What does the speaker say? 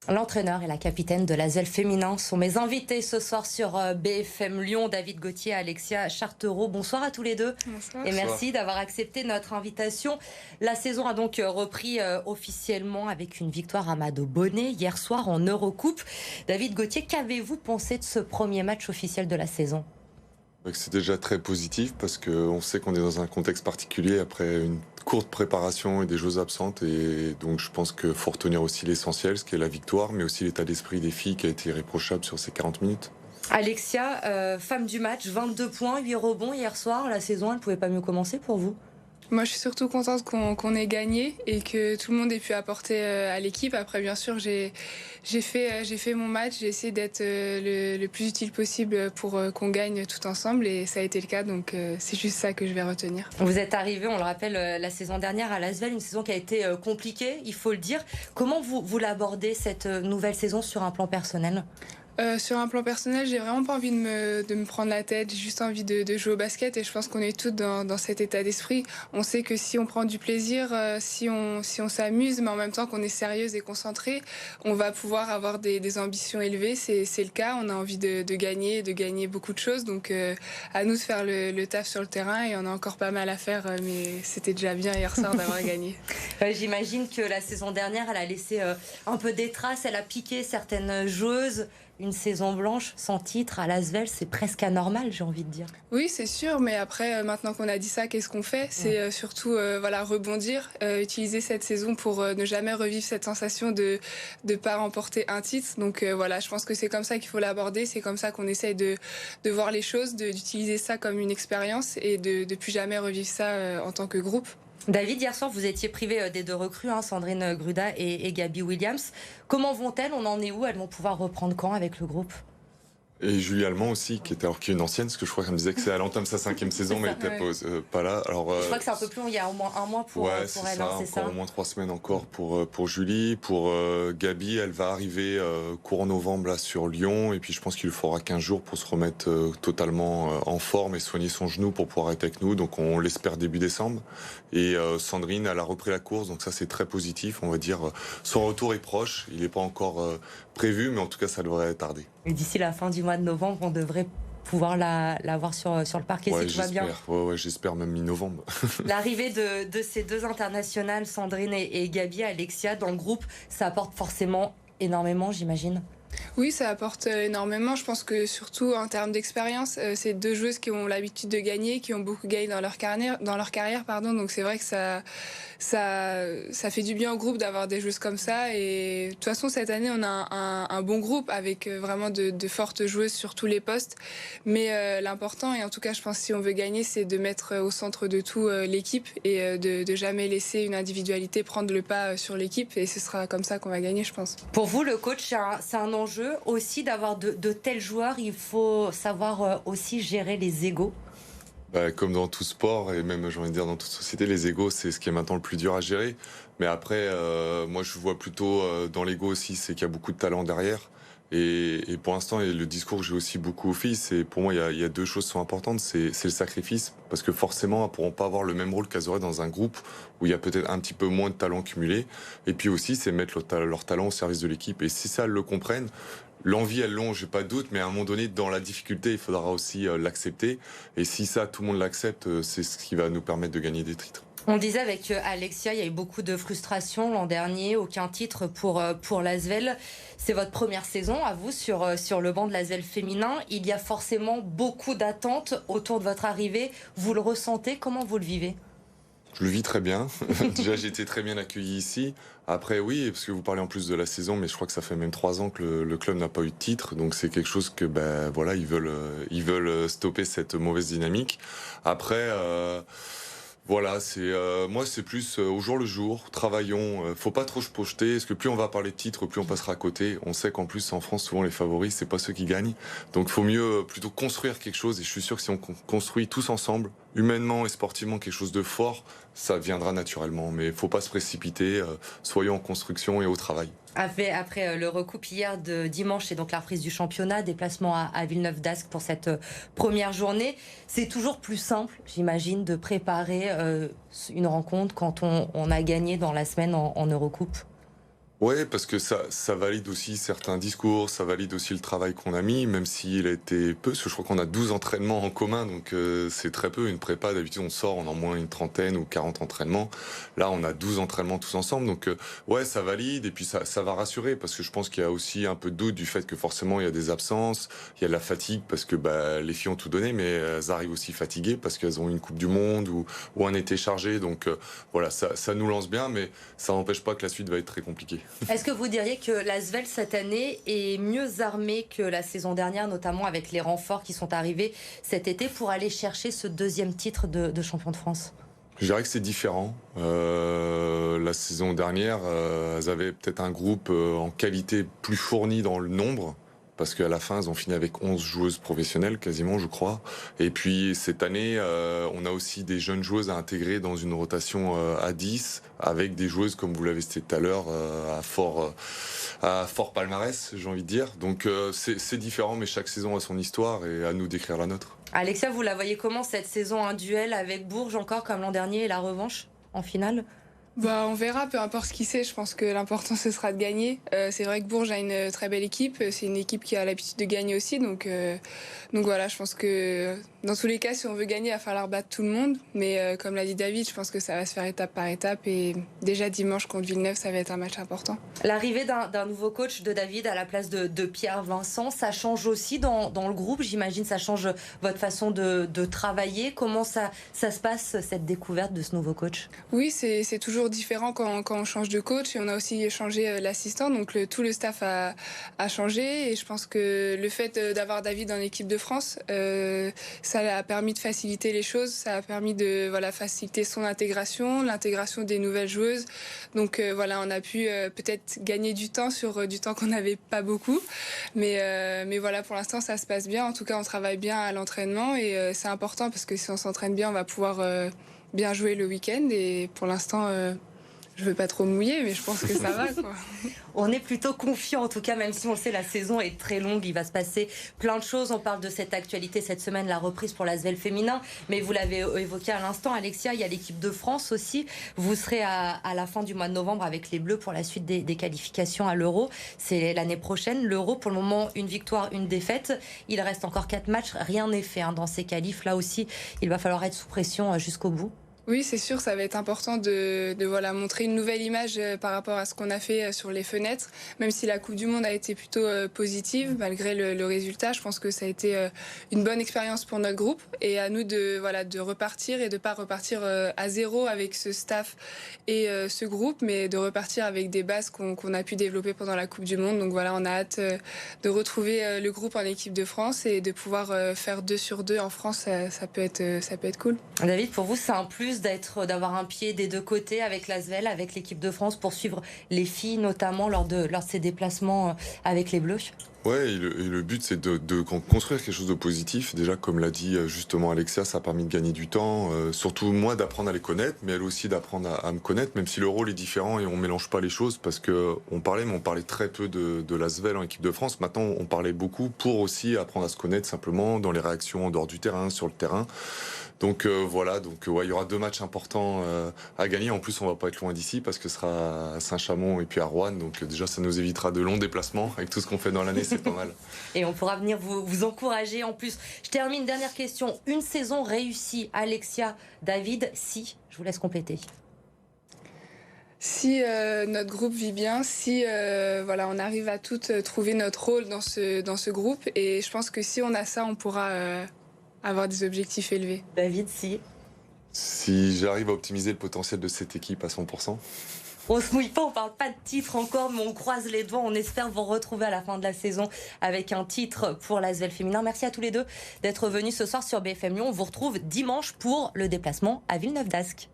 L'entraîneur et la capitaine de l'Asvel féminin sont mes invités ce soir sur BFM Lyon. David Gauthier, Alexia Chartereau. Bonsoir à tous les deux. Bonsoir. Et merci d'avoir accepté notre invitation. La saison a donc repris officiellement avec une victoire à Mado Bonnet hier soir en Eurocoupe. David Gauthier, qu'avez-vous pensé de ce premier match officiel de la saison ? C'est déjà très positif parce qu'on sait qu'on est dans un contexte particulier après une courte préparation et des joueuses absentes, et donc je pense qu'il faut retenir aussi l'essentiel, ce qui est la victoire, mais aussi l'état d'esprit des filles qui a été irréprochable sur ces 40 minutes. Alexia, femme du match, 22 points, 8 rebonds hier soir. La saison, elle ne pouvait pas mieux commencer pour vous ? Moi, je suis surtout contente qu'on ait gagné et que tout le monde ait pu apporter à l'équipe. Après, bien sûr, j'ai fait mon match, j'ai essayé d'être le plus utile possible pour qu'on gagne tout ensemble, et ça a été le cas, donc c'est juste ça que je vais retenir. Vous êtes arrivé, on le rappelle, la saison dernière à l'Asvel, une saison qui a été compliquée, il faut le dire. Comment vous l'abordez, cette nouvelle saison, sur un plan personnel ? Sur un plan personnel, j'ai vraiment pas envie de me prendre la tête. J'ai juste envie de jouer au basket, et je pense qu'on est toutes dans cet état d'esprit. On sait que si on prend du plaisir, si on s'amuse, mais en même temps qu'on est sérieuse et concentrée, on va pouvoir avoir des ambitions élevées. C'est le cas. On a envie de gagner beaucoup de choses. Donc à nous de faire le taf sur le terrain, et on a encore pas mal à faire, mais c'était déjà bien hier soir d'avoir gagné. J'imagine que la saison dernière, elle a laissé un peu des traces, elle a piqué certaines joueuses. Une saison blanche sans titre à l'Asvel, c'est presque anormal, j'ai envie de dire. Oui, c'est sûr, mais après, maintenant qu'on a dit ça, qu'est-ce qu'on fait ? C'est surtout rebondir, utiliser cette saison pour ne jamais revivre cette sensation de ne pas remporter un titre. Donc je pense que c'est comme ça qu'il faut l'aborder, c'est comme ça qu'on essaye de voir les choses, d'utiliser ça comme une expérience, et de plus jamais revivre ça en tant que groupe. David, hier soir, vous étiez privé des deux recrues, Sandrine Gruda et Gabi Williams. Comment vont-elles ? On en est où ? Elles vont pouvoir reprendre quand avec le groupe ? Et Julie Allemand aussi, qui est une ancienne, parce que je crois qu'elle me disait que elle entame sa 5e saison, mais elle n'était pas là. Alors, je crois que c'est un peu plus long, il y a au moins un mois pour elle. C'est ça, au moins 3 semaines encore pour Julie. Pour Gabi, elle va arriver courant novembre là, sur Lyon, et puis je pense qu'il lui faudra 15 jours pour se remettre totalement en forme et soigner son genou pour pouvoir être avec nous. Donc on l'espère début décembre. Et Sandrine, elle a repris la course, donc ça c'est très positif, on va dire. Son retour est proche, il n'est pas encore prévu, mais en tout cas ça devrait tarder. Et d'ici la fin du mois de novembre, on devrait pouvoir la voir sur le parquet, si tout va bien. Ouais, j'espère même mi-novembre. L'arrivée de ces deux internationales, Sandrine et Gabi, Alexia, dans le groupe, ça apporte forcément énormément, j'imagine. Oui, ça apporte énormément. Je pense que surtout en termes d'expérience, c'est deux joueuses qui ont l'habitude de gagner, qui ont beaucoup gagné dans leur carrière. Donc c'est vrai que ça fait du bien au groupe d'avoir des joueuses comme ça. Et de toute façon, cette année, on a un bon groupe avec vraiment de fortes joueuses sur tous les postes. Mais l'important, et en tout cas, je pense, si on veut gagner, c'est de mettre au centre de tout l'équipe, et de jamais laisser une individualité prendre le pas sur l'équipe. Et ce sera comme ça qu'on va gagner, je pense. Pour vous, le coach, c'est un enjeu aussi d'avoir de tels joueurs. Il faut savoir aussi gérer les égos. Comme dans tout sport, et même j'ai envie de dire dans toute société, les égos, c'est ce qui est maintenant le plus dur à gérer. Mais après, moi je vois plutôt dans l'ego aussi, c'est qu'il y a beaucoup de talent derrière. Et pour l'instant, et le discours que j'ai aussi beaucoup aux filles, c'est pour moi il y a deux choses qui sont importantes, c'est le sacrifice, parce que forcément elles ne pourront pas avoir le même rôle qu'elles auraient dans un groupe où il y a peut-être un petit peu moins de talent cumulé. Et puis aussi, c'est mettre leur talent au service de l'équipe. Et si ça, elles le comprennent, l'envie, elles l'ont, j'ai pas de doute, mais à un moment donné, dans la difficulté, il faudra aussi l'accepter. Et si ça, tout le monde l'accepte, c'est ce qui va nous permettre de gagner des titres. On disait avec Alexia, il y a eu beaucoup de frustration l'an dernier, aucun titre pour l'Asvel. C'est votre première saison à vous sur le banc de l'Asvel féminin. Il y a forcément beaucoup d'attentes autour de votre arrivée. Vous le ressentez ? Comment vous le vivez ? Je le vis très bien. Déjà, j'ai été très bien accueilli ici. Après, oui, parce que vous parlez en plus de la saison, mais je crois que ça fait même 3 ans que le club n'a pas eu de titre. Donc c'est quelque chose que, ils veulent stopper cette mauvaise dynamique. Après, moi c'est plus au jour le jour, travaillons, faut pas trop se projeter, parce que plus on va parler de titres, plus on passera à côté. On sait qu'en plus en France souvent les favoris c'est pas ceux qui gagnent, donc il faut mieux plutôt construire quelque chose, et je suis sûr que si on construit tous ensemble, humainement et sportivement, quelque chose de fort, ça viendra naturellement, mais faut pas se précipiter, soyons en construction et au travail. Après le recoupe hier de dimanche, et donc la reprise du championnat, déplacement à Villeneuve-d'Ascq pour cette première journée, c'est toujours plus simple, j'imagine, de préparer une rencontre quand on a gagné dans la semaine en Eurocoupe. Ouais, parce que ça valide aussi certains discours, ça valide aussi le travail qu'on a mis, même s'il a été peu, parce que je crois qu'on a 12 entraînements en commun, donc c'est très peu. Une prépa, d'habitude, on sort, on a au moins une trentaine ou 40 entraînements. Là, on a 12 entraînements tous ensemble, donc ouais, ça valide, et puis ça va rassurer, parce que je pense qu'il y a aussi un peu de doute du fait que forcément, il y a des absences, il y a de la fatigue, parce que les filles ont tout donné, mais elles arrivent aussi fatiguées, parce qu'elles ont une Coupe du Monde ou un été chargé, donc voilà, ça nous lance bien, mais ça n'empêche pas que la suite va être très compliquée. Est-ce que vous diriez que l'Asvel cette année est mieux armée que la saison dernière, notamment avec les renforts qui sont arrivés cet été pour aller chercher ce deuxième titre de champion de France? Je dirais que c'est différent. La saison dernière, elles avaient peut-être un groupe en qualité plus fourni dans le nombre, parce qu'à la fin, elles ont fini avec 11 joueuses professionnelles, quasiment, je crois. Et puis, cette année, on a aussi des jeunes joueuses à intégrer dans une rotation à 10, avec des joueuses, comme vous l'avez cité tout à l'heure, à fort palmarès, j'ai envie de dire. Donc, c'est différent, mais chaque saison a son histoire, et à nous d'écrire la nôtre. Alexia, vous la voyez comment cette saison? Un duel avec Bourges encore comme l'an dernier et la revanche en finale? On verra, peu importe ce qui c'est. Je pense que l'important, ce sera de gagner. C'est vrai que Bourges a une très belle équipe. C'est une équipe qui a l'habitude de gagner aussi. Donc voilà, je pense que dans tous les cas, si on veut gagner, il va falloir battre tout le monde. Mais comme l'a dit David, je pense que ça va se faire étape par étape. Et déjà dimanche contre Villeneuve, ça va être un match important. L'arrivée d'un nouveau coach de David à la place de Pierre Vincent, ça change aussi dans le groupe. J'imagine ça change votre façon de travailler. Comment ça se passe, cette découverte de ce nouveau coach? Oui, c'est toujours différent quand on change de coach, et on a aussi changé l'assistant, donc tout le staff a changé, et je pense que le fait d'avoir David dans l'équipe de France, ça a permis de faciliter les choses, ça a permis de faciliter son intégration, l'intégration des nouvelles joueuses, donc on a pu peut-être gagner du temps sur du temps qu'on n'avait pas beaucoup, mais voilà, pour l'instant ça se passe bien. En tout cas, on travaille bien à l'entraînement, et c'est important parce que si on s'entraîne bien, on va pouvoir bien jouer le week-end, et pour l'instant, je veux pas trop mouiller, mais je pense que ça va, quoi. On est plutôt confiant, en tout cas, même si on le sait, la saison est très longue, il va se passer plein de choses. On parle de cette actualité cette semaine, la reprise pour l'Asvel féminin, mais vous l'avez évoqué à l'instant, Alexia, il y a l'équipe de France aussi. Vous serez à la fin du mois de novembre avec les Bleus pour la suite des qualifications à l'Euro. C'est l'année prochaine. L'Euro, pour le moment, une victoire, une défaite. Il reste encore 4 matchs, rien n'est fait dans ces qualifs. Là aussi, il va falloir être sous pression jusqu'au bout. Oui, c'est sûr, ça va être important de montrer une nouvelle image par rapport à ce qu'on a fait sur les fenêtres. Même si la Coupe du Monde a été plutôt positive, malgré le résultat, je pense que ça a été une bonne expérience pour notre groupe. Et à nous de repartir, et de pas repartir à zéro avec ce staff et ce groupe, mais de repartir avec des bases qu'on a pu développer pendant la Coupe du Monde. Donc voilà, on a hâte de retrouver le groupe en équipe de France, et de pouvoir faire 2 sur 2 en France, ça peut être cool. David, pour vous, c'est un plus d'avoir un pied des deux côtés avec l'Asvel, avec l'équipe de France, pour suivre les filles, notamment lors de ces déplacements avec les Bleus? Ouais, et le but, c'est de construire quelque chose de positif. Déjà, comme l'a dit justement Alexia, ça a permis de gagner du temps. Surtout moi, d'apprendre à les connaître, mais elle aussi d'apprendre à me connaître, même si le rôle est différent et on mélange pas les choses, parce que on parlait très peu de l'Asvel en équipe de France. Maintenant, on parlait beaucoup pour aussi apprendre à se connaître simplement dans les réactions en dehors du terrain, sur le terrain. Donc voilà, il y aura 2 matchs importants à gagner. En plus, on va pas être loin d'ici, parce que ce sera à Saint-Chamond et puis à Roanne. Donc déjà, ça nous évitera de longs déplacements. Avec tout ce qu'on fait dans l'année, c'est pas mal. Et on pourra venir vous encourager en plus. Je termine, dernière question. Une saison réussie, Alexia, David, si, je vous laisse compléter. Si notre groupe vit bien, si on arrive à toutes trouver notre rôle dans ce groupe, et je pense que si on a ça, on pourra avoir des objectifs élevés. David, si? Si j'arrive à optimiser le potentiel de cette équipe à 100%. On se mouille pas, on parle pas de titre encore, mais on croise les doigts. On espère vous retrouver à la fin de la saison avec un titre pour l'Asvel féminin. Merci à tous les deux d'être venus ce soir sur BFM Lyon. On vous retrouve dimanche pour le déplacement à Villeneuve-d'Ascq.